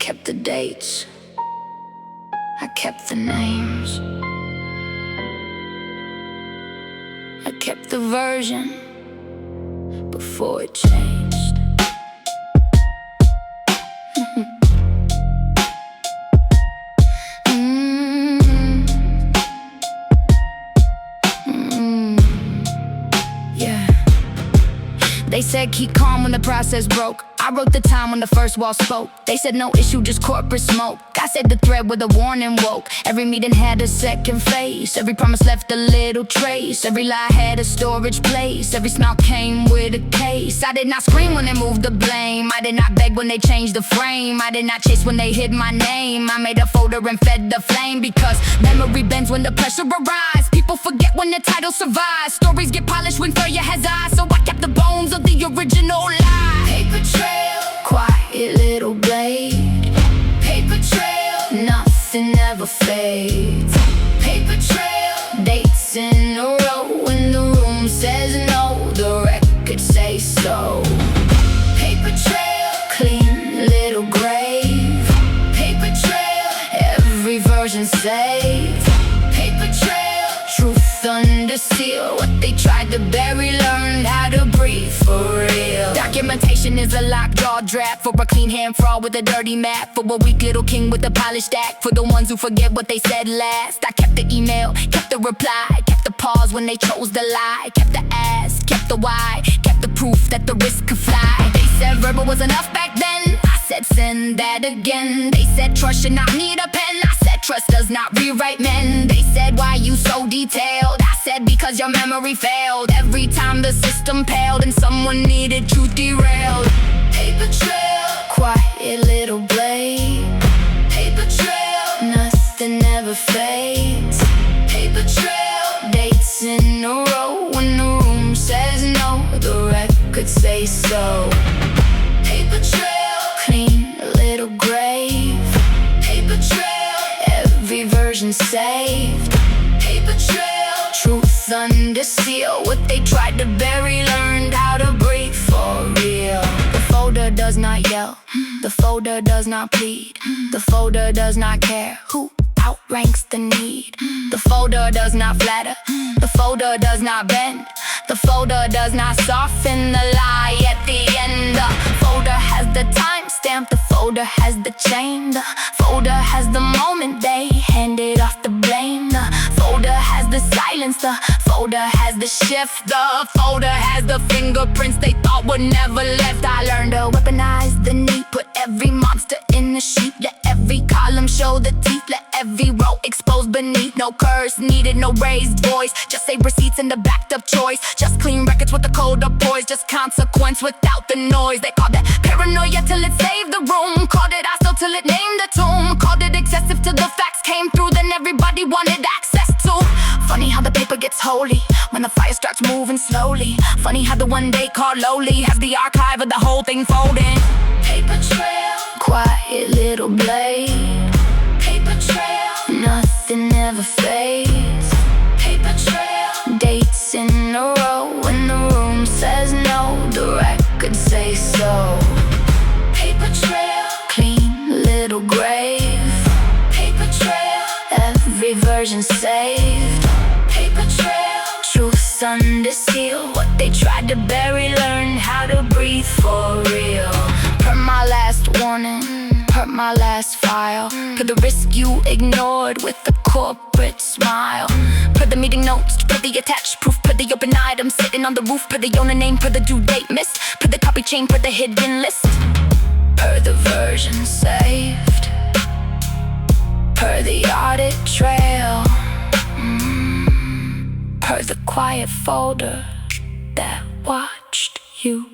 kept the dates, I kept the names, I kept the version before it changed. Yeah. They said keep calm when the process broke. I wrote the time when the first wall spoke. They said no issue, just corporate smoke. I said the thread with a warning woke. Every meeting had a second face. Every promise left a little trace. Every lie had a storage place. Every smile came with a case. I did not scream when they moved the blame. I did not beg when they changed the frame. I did not chase when they hid my name. I made a folder and fed the flame. Because memory bends when the pressure arrives. People forget when the title survives. Stories get polished when failure has eyes. So I kept the bones of the original lie. Paper trail, quiet little blade. Paper trail, nothing ever fades. Paper trail, dates in a row. When the room says no, the record says so. Paper trail, clean little grave. Paper trail, every version saved. Paper trail, truth under seal. What they tried to bury learned how to breathe for real. Documentation is a lockjaw draft. For a clean hand fraud with a dirty map. For a weak little king with a polished act. For the ones who forget what they said last. I kept the email, kept the reply. Kept the pause when they chose the lie. Kept the ask, kept the why. Kept the proof that the risk could fly. They said verbal was enough back then. I said send that again. They said trust should not need a pen. I said trust does not rewrite men. They said why you so detailed. I said because your memory failed. Every time the system paled and someone needed truth derailed. Paper trail, quiet little blade. Paper trail, nothing ever fades. Paper trail, dates in a row. When the room says no, the record says so. Paper trail, clean little grave. Paper trail, every version saved. Paper trail, truth under seal. What they tried to bury learned how to breathe for real. The folder does not yell. The folder does not plead. The folder does not care who outranks the need. The folder does not flatter. The folder does not bend. The folder does not soften the lie at the end. The folder has the timestamp. The folder has the chain. The folder has the moment they handed off the blame. The folder has the silence. The folder has the shift. The folder has the fingerprints they thought would never left. I learned to weaponize the need. Put every monster in the sheet. Let every column show the teeth. Let every row expose beneath. No curse needed, no raised voice. Just say receipts and the backed up choice. Just clean records with the code of poise. Just consequence without the noise. They called that paranoia till it saved the room. Called it hostile till it named the tomb. Called it excessive till the facts came through. Then everybody wanted access to. Funny how the paper gets holy when the fire starts moving slowly. Funny how the one day called lowly has the archive of the whole thing folding. Paper trail, quiet little blade. Paper trail, nothing ever fades. Paper trail, dates in a row. When the room says no, the record says so. Paper trail, clean little grave. Paper trail, every version saved. Paper trail, truth under seal. What they tried to bury learned how to breathe for real. Per my last warning, per my last file. Per the risk you ignored with the corporate smile. Per the meeting notes, per the attached proof. Per the open item sitting on the roof. Per the owner name, per the due date missed. Per the copy chain, per the hidden list. Per the version saved. Per the audit trail. Per the quiet folder that watched you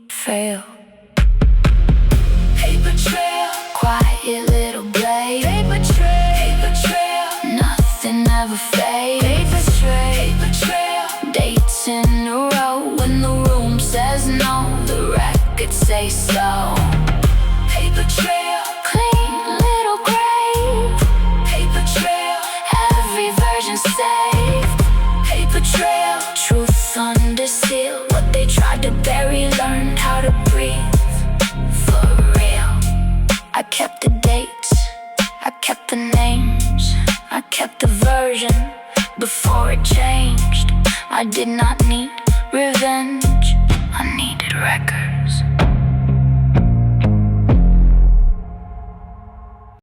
fail. Paper trail, quiet little blade. Paper trail, paper trail, nothing ever fades. Paper trail, paper trail, dates in a row. When the room says no, the record says so. Paper trail, clean little grave. Paper trail, every version saved. Paper trail, truth under seal. What they tried to bury learned how to breathe for real. I kept the day. dates, I kept the names, I kept the version before it changed. I did not need revenge, I needed